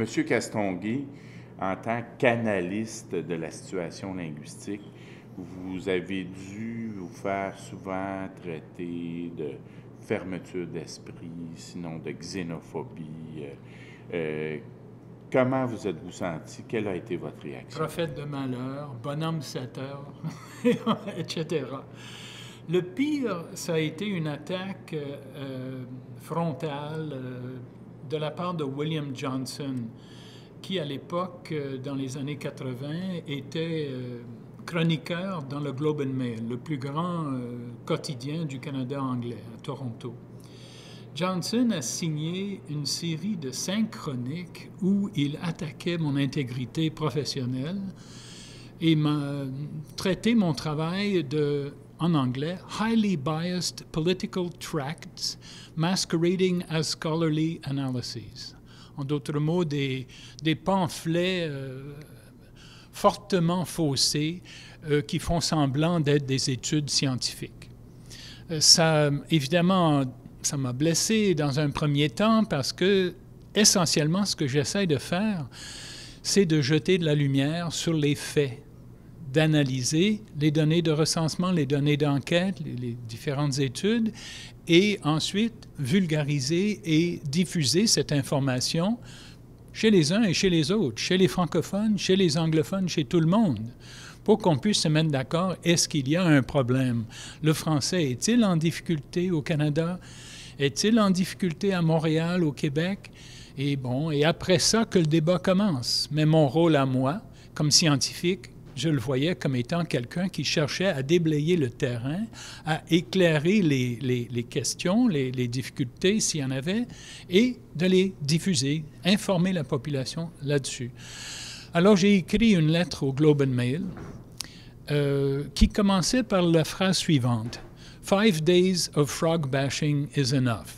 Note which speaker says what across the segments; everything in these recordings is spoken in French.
Speaker 1: Monsieur Castonguay, en tant qu'analyste de la situation linguistique, vous avez dû vous faire souvent traiter de fermeture d'esprit, sinon de xénophobie. Comment vous êtes-vous senti? Quelle a été votre réaction?
Speaker 2: Prophète de malheur, bonhomme 7 heures, etc. Le pire, ça a été une attaque frontale de la part de William Johnson, qui à l'époque, dans les années 80, était chroniqueur dans le Globe and Mail, le plus grand quotidien du Canada anglais, à Toronto. Johnson a signé une série de 5 chroniques où il attaquait mon intégrité professionnelle et m'a traité mon travail de, en anglais, highly biased political tracts masquerading as scholarly analyses. En d'autres mots, des pamphlets fortement faussés qui font semblant d'être des études scientifiques. Ça, évidemment, ça m'a blessé dans un premier temps parce que, essentiellement, ce que j'essaie de faire, c'est de jeter de la lumière sur les faits, d'analyser les données de recensement, les données d'enquête, les différentes études, et ensuite vulgariser et diffuser cette information chez les uns et chez les autres, chez les francophones, chez les anglophones, chez tout le monde, pour qu'on puisse se mettre d'accord, est-ce qu'il y a un problème? Le français est-il en difficulté au Canada? Est-il en difficulté à Montréal, au Québec? Et bon, et après ça que le débat commence. Mais mon rôle à moi, comme scientifique, je le voyais comme étant quelqu'un qui cherchait à déblayer le terrain, à éclairer les questions, les difficultés s'il y en avait, et de les diffuser, informer la population là-dessus. Alors j'ai écrit une lettre au Globe and Mail qui commençait par la phrase suivante. 5 days of frog bashing is enough.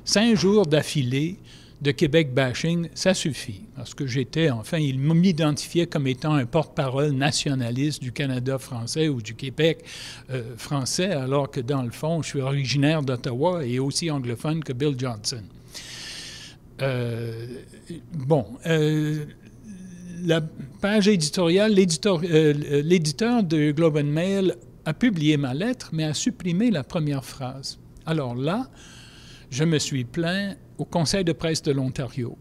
Speaker 2: 5 jours d'affilée de Québec bashing, ça suffit. Parce que j'étais, enfin, il m'identifiait comme étant un porte-parole nationaliste du Canada français ou du Québec français, alors que dans le fond, je suis originaire d'Ottawa et aussi anglophone que Bill Johnson. La page éditoriale, l'éditeur de Globe and Mail a publié ma lettre, mais a supprimé la première phrase. Alors là, je me suis plaint au Conseil de presse de l'Ontario,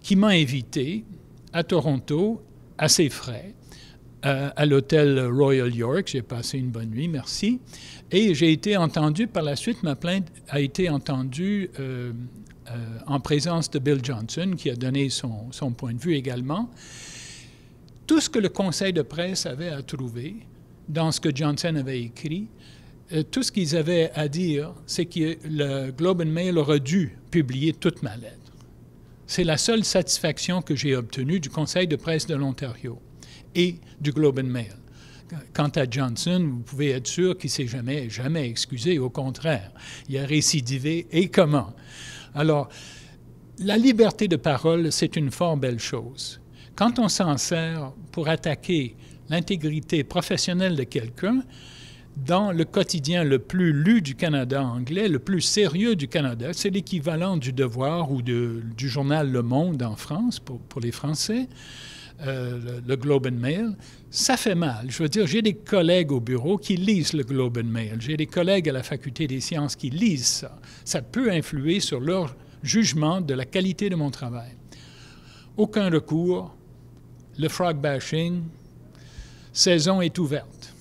Speaker 2: qui m'a invité à Toronto, à ses frais, à l'hôtel Royal York. J'ai passé une bonne nuit, merci. Et j'ai été entendu, par la suite, ma plainte a été entendue en présence de Bill Johnson, qui a donné son point de vue également. Tout ce que le Conseil de presse avait à trouver dans ce que Johnson avait écrit, tout ce qu'ils avaient à dire, c'est que le Globe and Mail aurait dû publier toute ma lettre. C'est la seule satisfaction que j'ai obtenue du Conseil de presse de l'Ontario et du Globe and Mail. Quant à Johnson, vous pouvez être sûr qu'il ne s'est jamais excusé, au contraire. Il a récidivé, et comment? Alors, la liberté de parole, c'est une fort belle chose. Quand on s'en sert pour attaquer l'intégrité professionnelle de quelqu'un, dans le quotidien le plus lu du Canada anglais, le plus sérieux du Canada, c'est l'équivalent du Devoir ou du journal Le Monde en France, pour les Français, le Globe and Mail, ça fait mal. Je veux dire, j'ai des collègues au bureau qui lisent le Globe and Mail. J'ai des collègues à la Faculté des sciences qui lisent ça. Ça peut influer sur leur jugement de la qualité de mon travail. Aucun recours. Le frog bashing, saison est ouverte.